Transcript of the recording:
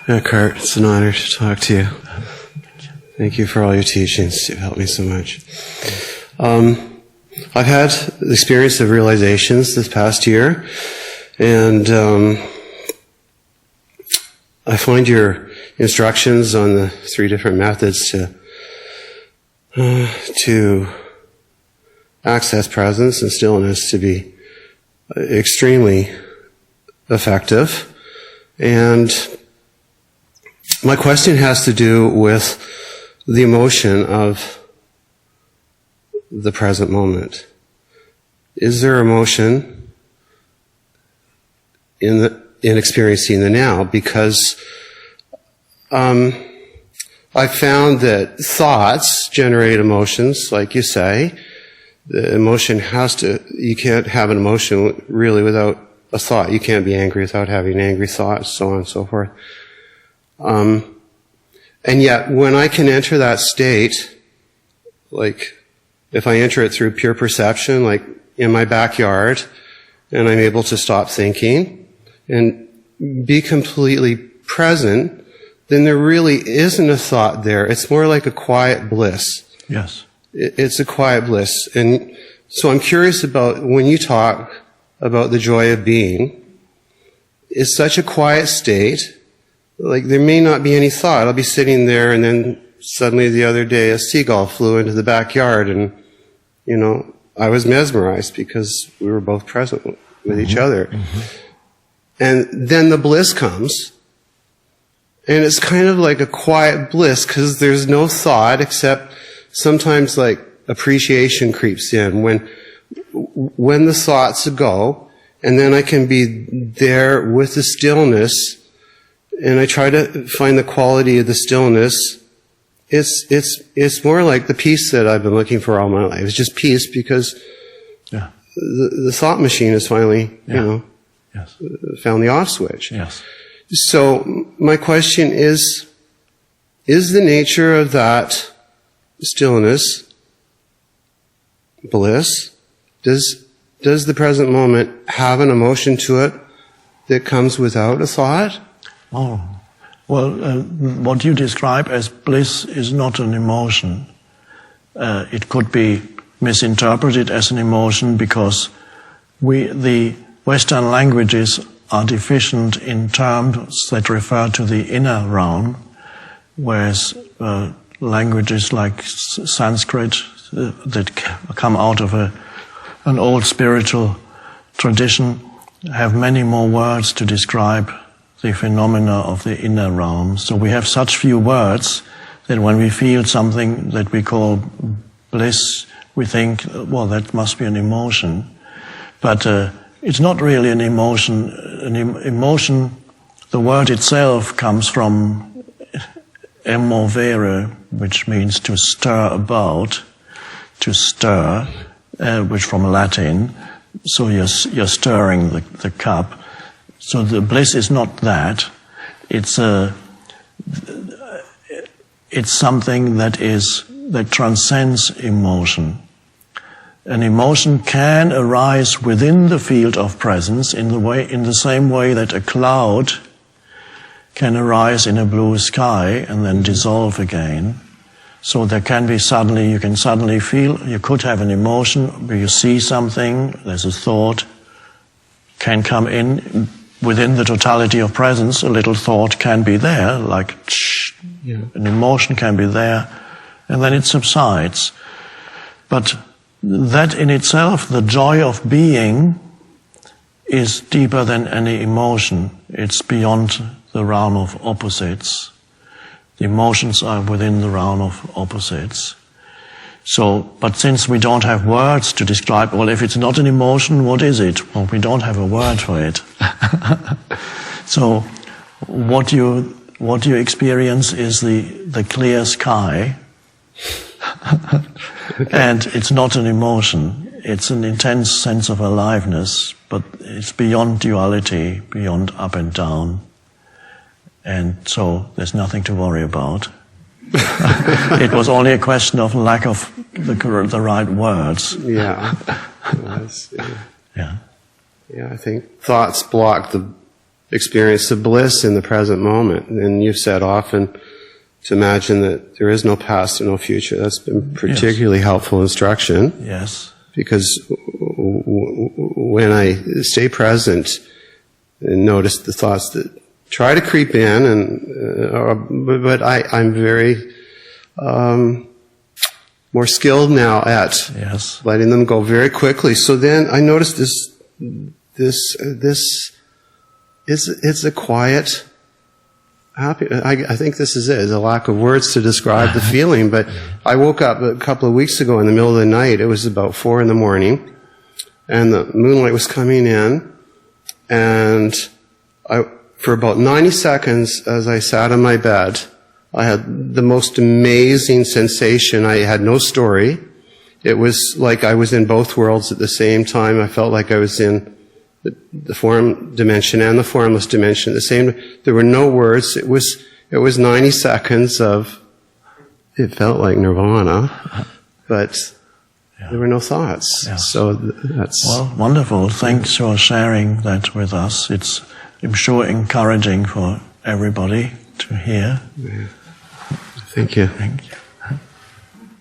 Eckhardt, it's an honor to talk to you. Thank you for all your teachings. You've helped me so much. I've had the experience of realizations this past year, and I find your instructions on the 3 different methods to access presence and stillness to be extremely effective. And my question has to do with the emotion of the present moment. Is there emotion in experiencing the now? Because I found that thoughts generate emotions, like you say. The emotion you can't have an emotion really without a thought. You can't be angry without having angry thoughts, so on and so forth. And yet, when I can enter that state, like, if I enter it through pure perception, like in my backyard, and I'm able to stop thinking and be completely present, then there really isn't a thought there. It's more like a quiet bliss. Yes. It's a quiet bliss. And so I'm curious about when you talk about the joy of being, it's such a quiet state. Like, there may not be any thought. I'll be sitting there, and then suddenly the other day a seagull flew into the backyard, and, I was mesmerized because we were both present with each other. Mm-hmm. And then the bliss comes, and it's kind of like a quiet bliss because there's no thought except sometimes like appreciation creeps in when the thoughts go, and then I can be there with the stillness. And I try to find the quality of the stillness. It's more like the peace that I've been looking for all my life. It's just peace because the thought machine has finally, yes. Found the off switch. Yes. So my question is the nature of that stillness bliss? Does the present moment have an emotion to it that comes without a thought? Oh, well, what you describe as bliss is not an emotion. It could be misinterpreted as an emotion because the Western languages are deficient in terms that refer to the inner realm, whereas languages like Sanskrit that come out of an old spiritual tradition have many more words to describe the phenomena of the inner realm. So we have such few words that when we feel something that we call bliss, we think, well, that must be an emotion. But it's not really an emotion. Emotion, the word itself comes from emovere, which means to stir about, to stir, which from Latin. So you're stirring the cup. So the bliss is not that. It's something that transcends emotion. An emotion can arise within the field of presence in the same way that a cloud can arise in a blue sky and then dissolve again. So there can be you can suddenly feel, you could have an emotion where you see something, there's a thought, can come in. Within the totality of presence, a little thought can be there, like an emotion can be there, and then it subsides. But that in itself, the joy of being, is deeper than any emotion. It's beyond the realm of opposites. The emotions are within the realm of opposites. So, but since we don't have words to describe, well, if it's not an emotion, what is it? Well, we don't have a word for it. So, what you experience is the clear sky, and it's not an emotion. It's an intense sense of aliveness, but it's beyond duality, beyond up and down, and so there's nothing to worry about. It was only a question of lack of the right words. Yeah. Yeah. Yeah, I think thoughts block experience of bliss in the present moment. And you've said often to imagine that there is no past and no future. That's been particularly helpful instruction. Yes. Because when I stay present and notice the thoughts that try to creep in, but I'm very more skilled now at letting them go very quickly. So then I noticed it's a quiet, happy. I think this is it. There's a lack of words to describe the feeling. But I woke up a couple of weeks ago in the middle of the night. It was about 4 a.m, and the moonlight was coming in, and for about 90 seconds, as I sat on my bed, I had the most amazing sensation. I had no story. It was like I was in both worlds at the same time. I felt like I was in the form dimension and the formless dimension at the same time. There were no words. It was 90 seconds of, it felt like nirvana, but there were no thoughts. Yes. So that's... Well, wonderful. Thanks for sharing that with us. It's, I'm sure, encouraging for everybody to hear. Thank you. Thank you.